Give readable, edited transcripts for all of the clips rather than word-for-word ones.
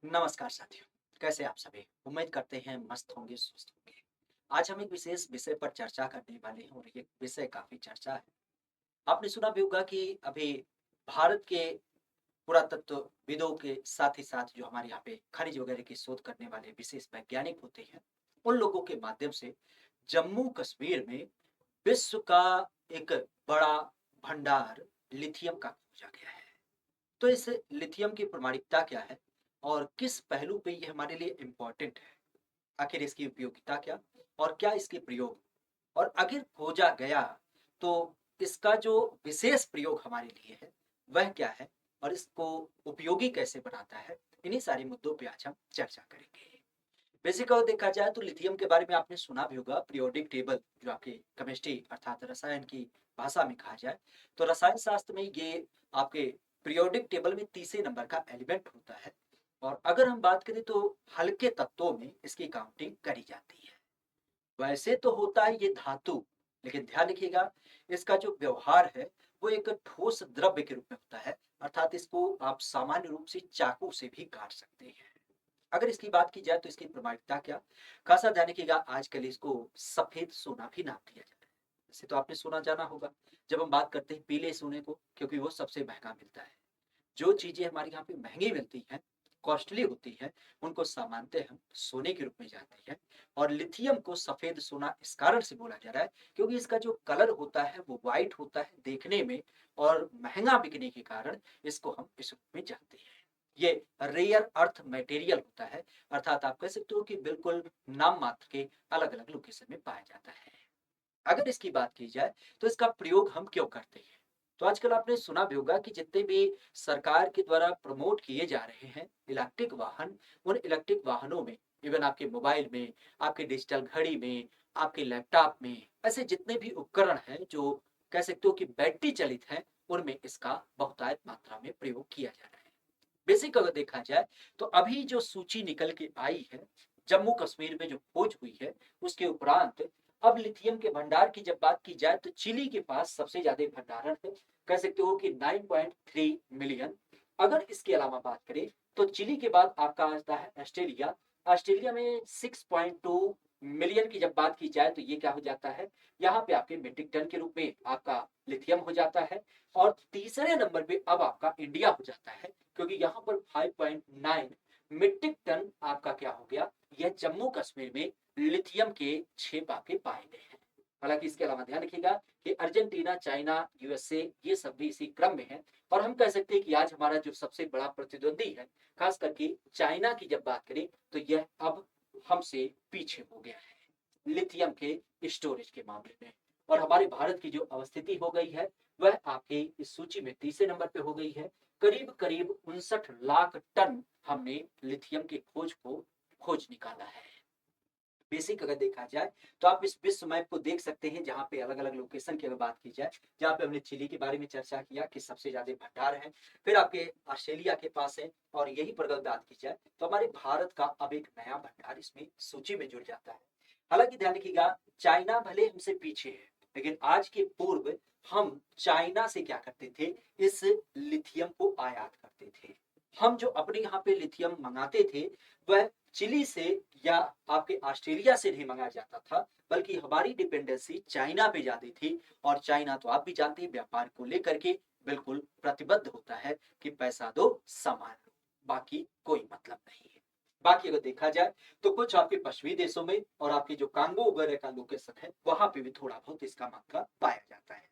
नमस्कार साथियों, कैसे आप सभी? उम्मीद करते हैं मस्त होंगे, स्वस्थ होंगे। आज हम एक विशेष विषय पर चर्चा करने वाले हैं और ये विषय काफ़ी चर्चा है। आपने सुना भी होगा कि अभी भारत के पुरातत्वविदों के साथ ही साथ जो हमारे यहाँ पे खनिज वगैरह की शोध करने वाले विशेष वैज्ञानिक होते हैं, उन लोगों के माध्यम से जम्मू-कश्मीर में विश्व का एक बड़ा भंडार लिथियम का खोजा गया है। तो इस लिथियम की प्रामाणिकता क्या है और किस पहलू पे ये हमारे लिए इम्पोर्टेंट है? आखिर इसकी उपयोगिता क्या और क्या इसके प्रयोग? और अगर खोजा गया तो इसका जो विशेष प्रयोग हमारे लिए है, वह क्या है? और इसको उपयोगी कैसे बनाता है? इन्हीं सारे मुद्दों पे आज हम चर्चा करेंगे। बेसिक अगर देखा जाए तो लिथियम के बारे में आपने सुना भी होगा पीरियोडिक टेबल जो आपकी केमिस्ट्री अर्थात रसायन की भाषा में कहा जाए, तो रसायन शास्त्र में ये आपके पीरियोडिक टेबल में तीसरे नंबर का एलिमेंट होता है और अगर हम बात करें तो हल्के तत्वों में इसकी काउंटिंग करी जाती है। वैसे तो होता है ये धातु, लेकिन ध्यान रखिएगा इसका जो व्यवहार है वो एक ठोस द्रव्य के रूप में होता है, अर्थात इसको आप सामान्य रूप से चाकू से भी काट सकते हैं। अगर इसकी बात की जाए तो इसकी प्रामाणिकता क्या? खासा ध्यान रखिएगा आजकल इसको सफ़ेद सोना भी नाम दिया जाता है। वैसे तो आपने सोना जाना होगा, जब हम बात करते हैं पीले सोने को क्योंकि वो सबसे महँगा मिलता है। जो चीज़ें हमारे यहाँ पे महँगी मिलती हैं, कॉस्टली होती हैं, उनको सामान्यतः हम सोने के रूप में जानते हैं और लिथियम को सफ़ेद सोना इस कारण से बोला जा रहा है क्योंकि इसका जो कलर होता है वो व्हाइट होता है देखने में और महँगा बिकने के कारण इसको हम इस रूप में जानते हैं। ये रेयर अर्थ मटेरियल होता है, अर्थात आप कह सकते हो कि बिल्कुल नाम मात्र के अलग-अलग लोकेशन में पाया जाता है। अगर इसकी बात की जाए तो इसका प्रयोग हम क्यों करते हैं? तो आजकल आपने सुना भी होगा कि जितने भी सरकार के द्वारा प्रमोट किए जा रहे हैं इलेक्ट्रिक वाहन, उन इलेक्ट्रिक वाहनों में इवन आपके मोबाइल में, आपके डिजिटल घड़ी में, आपके लैपटॉप में, ऐसे जितने भी उपकरण हैं जो कह सकते हो कि बैटरी चलित हैं, उनमें इसका बहुतायत मात्रा में प्रयोग किया जा रहा है। बेसिक अगर देखा जाए तो अभी जो सूची निकल के आई है, जम्मू कश्मीर में जो खोज हुई है, उसके उपरांत अब लिथियम के भंडार की जब बात की जाए तो चिली के पास सबसे ज्यादा भंडारण है। कह सकते हो कि 9.3 मिलियन। अगर इसके अलावा बात करें तो चिली के बाद आपका आता है ऑस्ट्रेलिया। ऑस्ट्रेलिया में 6.2 मिलियन की जब बात की जाए तो ये क्या हो जाता है, यहाँ पे आपके मीट्रिक टन के रूप में आपका लिथियम हो जाता है और तीसरे नंबर पे अब आपका इंडिया हो जाता है क्योंकि यहाँ पर 5.9 मीट्रिक टन आपका क्या हो गया, यह जम्मू कश्मीर में लिथियम के 6 पाके पाए गए हैं। हालांकि इसके अलावा ध्यान रखिएगा कि अर्जेंटीना, चाइना, यूएसए ये सब भी इसी क्रम में है और हम कह सकते हैं कि आज हमारा जो सबसे बड़ा प्रतिद्वंदी है, खास करके चाइना की जब बात करें तो यह अब हमसे पीछे हो गया है लिथियम के स्टोरेज के मामले में। और हमारे भारत की जो अवस्थिति हो गई है वह आपके इस सूची में तीसरे नंबर पे हो गई है। करीब करीब 59 लाख टन हमने लिथियम की खोज को खोज निकाला है। बेसिक अगर देखा जाए तो आप इस विश्व मैप को देख सकते हैं जहाँ पे अलग अलग लोकेशन की अगर बात की जाए, जहाँ पे हमने चिली के बारे में चर्चा किया कि सबसे ज्यादा भंडार है, फिर आपके ऑस्ट्रेलिया के पास है और यही पर अगर बात की जाए तो हमारे भारत का अब एक नया भंडार इसमें सूची में जुड़ जाता है। हालांकि ध्यान रखिएगा चाइना भले हमसे पीछे है, लेकिन आज के पूर्व हम चाइना से क्या करते थे, इस लिथियम को आयात करते थे। हम जो अपने यहाँ पे लिथियम मंगाते थे वह चिली से या आपके ऑस्ट्रेलिया से नहीं मंगाया जाता था, बल्कि हमारी डिपेंडेंसी चाइना पे ज्यादा थी और चाइना तो आप भी जानते हैं व्यापार को लेकर के बिल्कुल प्रतिबद्ध होता है कि पैसा दो सामान लो, बाकी कोई मतलब नहीं है। बाकी अगर देखा जाए तो कुछ आपके पश्चिमी देशों में और आपके जो कांगो वगैरह का लोकेशन है वहां पे भी थोड़ा बहुत इसका मात्रा पाया जाता है।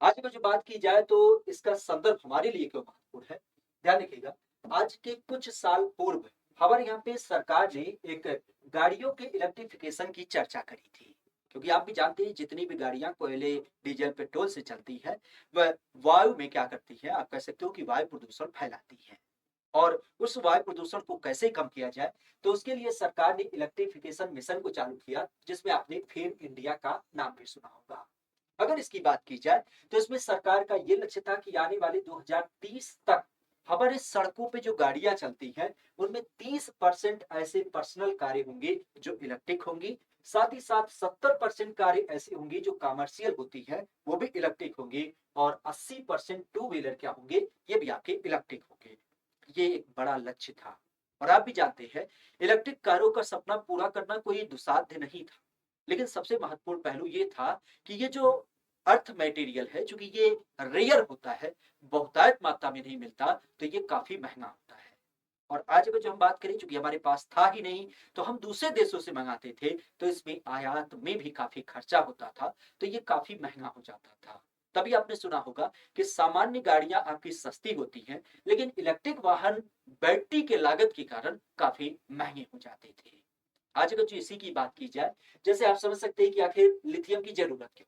आज अगर जो बात की जाए तो इसका संदर्भ हमारे लिए क्यों महत्वपूर्ण है, ध्यान रखिएगा। आज के कुछ साल पूर्व हमारे यहाँ पे सरकार ने एक गाड़ियों के इलेक्ट्रिफिकेशन की चर्चा करी थी क्योंकि आप भी जानते हैं जितनी भी गाड़ियां कोयले, डीजल, पेट्रोल से चलती है वह वायु में क्या करती है, आप कह सकते हो कि वायु प्रदूषण फैलाती है। और उस वायु प्रदूषण को कैसे कम किया जाए तो उसके लिए सरकार ने इलेक्ट्रिफिकेशन मिशन को चालू किया जिसमें आपने फेम इंडिया का नाम भी सुना होगा। अगर इसकी बात की जाए तो इसमें सरकार का ये लक्ष्य था कि आने वाले 2030 तक हमारे सड़कों पे जो गाड़ियां चलती हैं उनमें 30% ऐसे पर्सनल कारें होंगी जो इलेक्ट्रिक होंगी, साथ ही साथ 70% कारें ऐसी होंगी जो कमर्शियल होती है वो भी इलेक्ट्रिक होंगी और 80% टू व्हीलर क्या होंगे, ये भी आपके इलेक्ट्रिक होंगे। ये एक बड़ा लक्ष्य था। और आप भी जानते हैं इलेक्ट्रिक कारों का सपना पूरा करना कोई दुस्साध्य नहीं था। लेकिन सबसे महत्वपूर्ण पहलू ये था कि ये जो अर्थ मटेरियल है, चूँकि ये रेयर होता है, बहुतायत मात्रा में नहीं मिलता, तो ये काफ़ी महँगा होता है। और आज अगर जो हम बात करें, चूँकि हमारे पास था ही नहीं, तो हम दूसरे देशों से मँगाते थे, तो इसमें आयात में भी काफ़ी खर्चा होता था, तो ये काफ़ी महँगा हो जाता था। तभी आपने सुना होगा कि सामान्य गाड़ियाँ आपकी सस्ती होती हैं, लेकिन इलेक्ट्रिक वाहन बैटरी के लागत के कारण काफ़ी महँगे हो जाते थे। आज अगर जो इसी की बात की जाए, जैसे आप समझ सकते हैं कि आखिर लिथियम की ज़रूरत क्यों?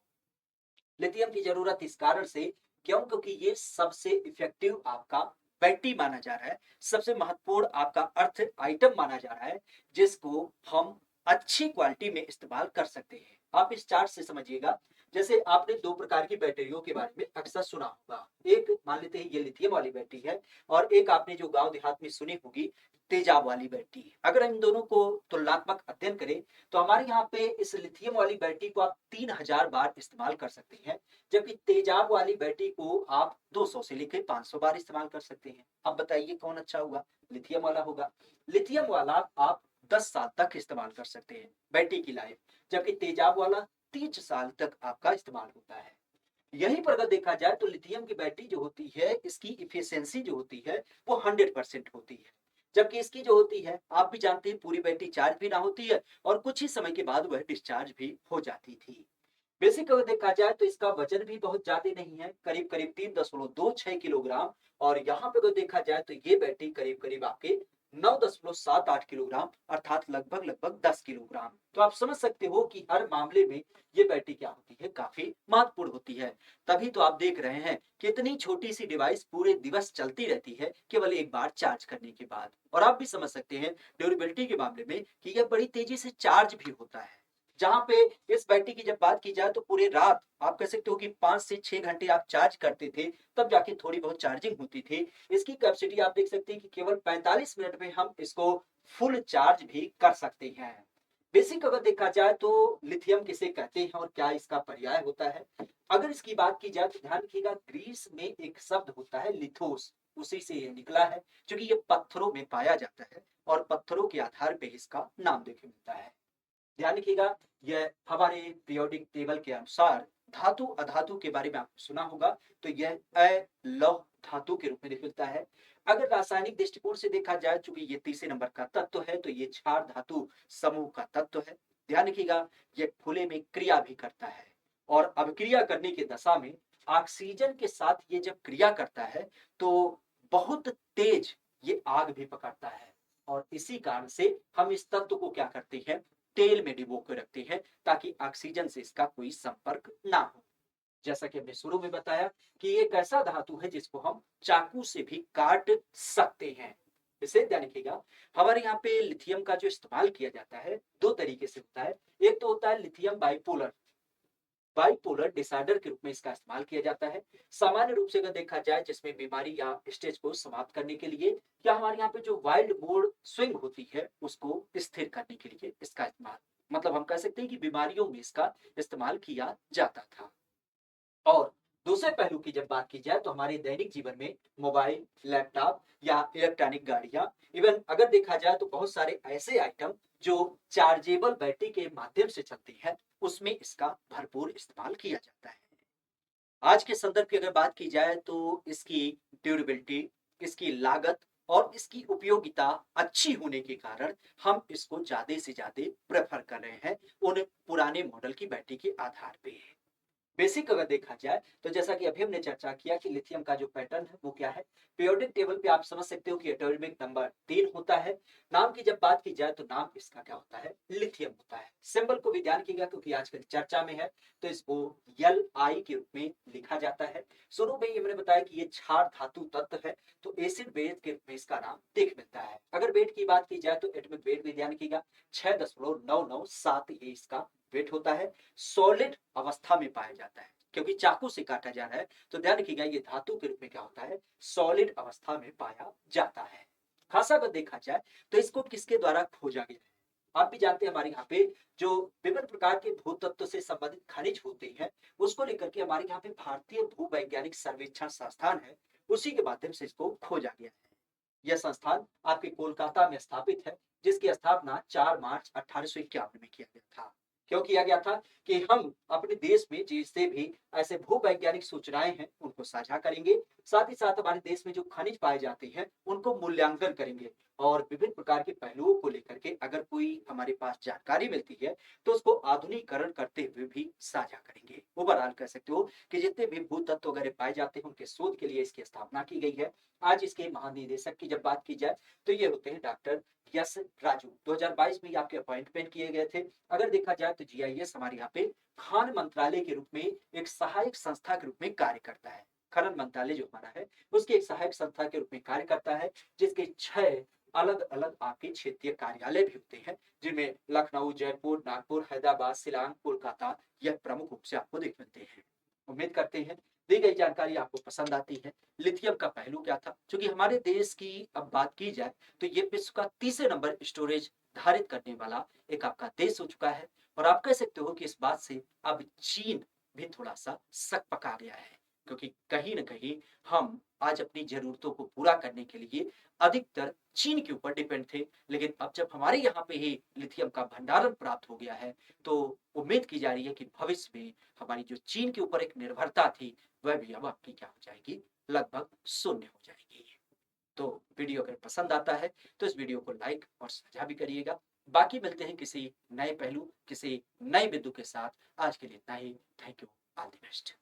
लिथियम की ज़रूरत इस कारण से क्यों? क्योंकि ये सबसे इफ़ेक्टिव आपका बैटरी माना जा रहा है, सबसे महत्वपूर्ण आपका अर्थ आइटम माना जा रहा है, जिसको हम अच्छी क्वालिटी में इस्तेमाल कर सकते हैं। आप इस चार्ट से समझिएगा, जैसे आपने 2 प्रकार की बैटरियों के बारे में अक्सर सुना होगा। एक मान लेते हैं ये लिथियम वाली बैटरी है और एक आपने जो गाँव देहात में सुनी होगी तेजाब वाली बैटरी। अगर हम इन दोनों को तुलनात्मक अध्ययन करें, तो हमारे यहाँ पे इस लिथियम वाली बैटरी को आप 3000 बार इस्तेमाल कर सकते हैं, जबकि तेजाब वाली बैटरी को आप 200 से लेके 500 बार इस्तेमाल कर सकते हैं। अब बताइए कौन अच्छा होगा? लिथियम वाला होगा। लिथियम वाला आप 10 साल तक इस्तेमाल कर सकते हैं, बैटरी की लाइफ, जबकि तेजाब वाला 30 साल तक आपका इस्तेमाल होता है। यहीं पर अगर देखा जाए तो लिथियम की बैटरी जो होती है, इसकी एफिशिएंसी जो होती है, वो 100% होती है। जबकि इसकी जो होती है, आप भी जानते हैं पूरी बैटरी चार्ज भी ना होती है और कुछ ही समय के बाद वह डिस्चार्ज भी हो जाती थी। बेसिक अगर देखा जाए तो इसका वजन भी बहुत ज्यादा नहीं है, करीब करीब 3.26 किलोग्राम। और यहाँ पे अगर देखा जाए तो ये बैटरी करीब करीब आपके 9.78 किलोग्राम, अर्थात लगभग लगभग 10 किलोग्राम। तो आप समझ सकते हो कि हर मामले में ये बैटरी क्या होती है, काफी महत्वपूर्ण होती है। तभी तो आप देख रहे हैं कि इतनी छोटी सी डिवाइस पूरे दिवस चलती रहती है केवल एक बार चार्ज करने के बाद। और आप भी समझ सकते हैं ड्यूरेबिलिटी के मामले में कि यह बड़ी तेजी से चार्ज भी होता है। जहाँ पे इस बैटरी की जब बात की जाए तो पूरे रात आप कह सकते हो कि 5 से 6 घंटे आप चार्ज करते थे, तब जाके थोड़ी बहुत चार्जिंग होती थी। इसकी कैपेसिटी आप देख सकते हैं कि केवल 45 मिनट में हम इसको फुल चार्ज भी कर सकते हैं। बेसिक अगर देखा जाए तो लिथियम किसे कहते हैं और क्या इसका पर्याय होता है? अगर इसकी बात की जाए तो ध्यान रखिएगा, ग्रीस में एक शब्द होता है लिथोस, उसी से ये निकला है, क्योंकि ये पत्थरों में पाया जाता है और पत्थरों के आधार पे इसका नाम देखे मिलता है। ध्यान रखिएगा, यह हमारे पीरियोडिक टेबल के अनुसार धातु अधातु के बारे में आपने सुना होगा, तो यह लौह धातु के रूप में मिलता है। अगर रासायनिक दृष्टिकोण से देखा जाए, चूंकि ये तीसरे नंबर का तत्व है, तो ये क्षार धातु समूह का तत्व है। ध्यान रखिएगा, यह खुले में क्रिया भी करता है और अभिक्रिया करने की दशा में ऑक्सीजन के साथ ये जब क्रिया करता है तो बहुत तेज ये आग भी पकड़ता है। और इसी कारण से हम इस तत्व को क्या करते हैं, तेल में डिबो के रखते हैं, ताकि ऑक्सीजन से इसका कोई संपर्क ना हो। जैसा कि हमने शुरू में बताया कि ये एक ऐसा धातु है जिसको हम चाकू से भी काट सकते हैं। इसे ध्यान रखिएगा, हमारे यहाँ पे लिथियम का जो इस्तेमाल किया जाता है दो तरीके से होता है। एक तो होता है लिथियम बाइपोलर, बाइपोलर डिसऑर्डर के रूप में इसका इस्तेमाल किया जाता है। सामान्य रूप से अगर देखा जाए, जिसमें बीमारी या स्टेज को समाप्त करने के लिए, या हमारे यहाँ पे जो वाइल्ड मोड स्विंग होती है उसको स्थिर करने के लिए इसका इस्तेमाल, मतलब हम कह सकते हैं कि बीमारियों में इसका इस्तेमाल किया जाता था। और दूसरे पहलू की जब बात की जाए तो हमारे दैनिक जीवन में मोबाइल, लैपटॉप या इलेक्ट्रॉनिक गाड़ियां, इवन अगर देखा जाए तो बहुत सारे ऐसे आइटम जो चार्जेबल बैटरी के माध्यम से चलती है, उसमें इसका भरपूर इस्तेमाल किया जाता है। आज के संदर्भ की अगर बात की जाए तो इसकी ड्यूरेबिलिटी, इसकी लागत और इसकी उपयोगिता अच्छी होने के कारण हम इसको ज्यादा से ज्यादा प्रेफर कर रहे हैं उन पुराने मॉडल की बैटरी के आधार पे। बेसिक अगर देखा जाए तो जैसा कि अभी हमने चर्चा किया कि लिथियम का जो पैटर्न है वो क्या है, पीरियोडिक टेबल पे आप समझ सकते हो कि एटॉमिक नंबर 3 होता है। नाम की जब बात की जाए तो नाम इसका क्या होता है, लिथियम होता है। सिंबल को भी ध्यान कीजिएगा क्योंकि आजकल चर्चा में है, तो इसको Li के रूप में लिखा जाता है। शुरू में ही मैंने बताया कि ये क्षार धातु तत्व है, तो एसिड बेस के रूप में इसका नाम देख मिलता है। अगर वेट की बात की जाए तो एटॉमिक वेट भी ध्यान कीजिएगा, 6.997 ये इसका वेट होता है। सॉलिड अवस्था में पाया जाता है, क्योंकि चाकू से काटा जा रहा है, तो ध्यान रखिएगा ये धातु के रूप में क्या होता है, सॉलिड अवस्था में पाया जाता है। खासा अगर देखा जाए तो इसको किसके द्वारा खोजा गया है, आप भी जानते हैं हमारे यहाँ पे जो विभिन्न प्रकार के भूतत्व से संबंधित खनिज होते हैं, उसको लेकर के हमारे यहाँ पे भारतीय भूवैज्ञानिक सर्वेक्षण संस्थान है, उसी के माध्यम से इसको खोजा गया है। यह संस्थान आपके कोलकाता में स्थापित है, जिसकी स्थापना 4 मार्च 1851 में किया गया था। क्यों किया गया था कि हम अपने देश में जिससे भी ऐसे भूवैज्ञानिक सूचनाएँ हैं, उनको साझा करेंगे। साथ ही साथ हमारे देश में जो खनिज पाए जाते हैं, उनको मूल्यांकन करेंगे और विभिन्न प्रकार के पहलुओं को लेकर के अगर कोई हमारे पास जानकारी मिलती है, तो उसको आधुनिकीकरण करते हुए भी साझा करेंगे। ओवरऑल कह सकते हो कि जितने भी भू-तत्व वगैरह पाए जाते हैं, उनके शोध के लिए इसकी स्थापना की गई है। आज इसके महानिदेशक की जब बात की जाए, तो ये होते हैं डॉक्टर यस राजू। 2022 में ये आपके अपॉइंटमेंट किए गए थे। अगर देखा जाए तो जीआईएस हमारे यहाँ पे खान मंत्रालय के रूप में एक सहायक संस्था के रूप में कार्य करता है। खनन मंत्रालय जो हमारा है, उसकी एक सहायक संस्था के रूप में कार्य करता है, जिसके 6 अलग-अलग आपके क्षेत्रीय कार्यालय भी होते हैं, जिनमें लखनऊ, जयपुर, नागपुर, हैदराबाद, शिलांग, कोलकाता यह प्रमुख रूप से आपको देख मिलते हैं। उम्मीद करते हैं दी गई जानकारी आपको पसंद आती है। लिथियम का पहलू क्या था? चूँकि हमारे देश की अब बात की जाए, तो ये विश्व का तीसरे नंबर स्टोरेज धारित करने वाला एक आपका देश हो चुका है और आप कह सकते हो कि इस बात से अब चीन भी थोड़ा-सा सक-पका गया है। क्योंकि कहीं न कहीं हम आज अपनी ज़रूरतों को पूरा करने के लिए अधिकतर चीन के ऊपर डिपेंड थे। लेकिन अब जब हमारे यहाँ पे ही लिथियम का भंडारण प्राप्त हो गया है, तो उम्मीद की जा रही है कि भविष्य में हमारी जो चीन के ऊपर एक निर्भरता थी, वह भी अब आपकी क्या हो जाएगी, लगभग शून्य हो जाएगी। तो वीडियो अगर पसंद आता है, तो इस वीडियो को लाइक और साझा भी करिएगा। बाकी मिलते हैं किसी नए पहलू, किसी नए बिंदु के साथ। आज के लिए इतना ही। Thank you. All the best.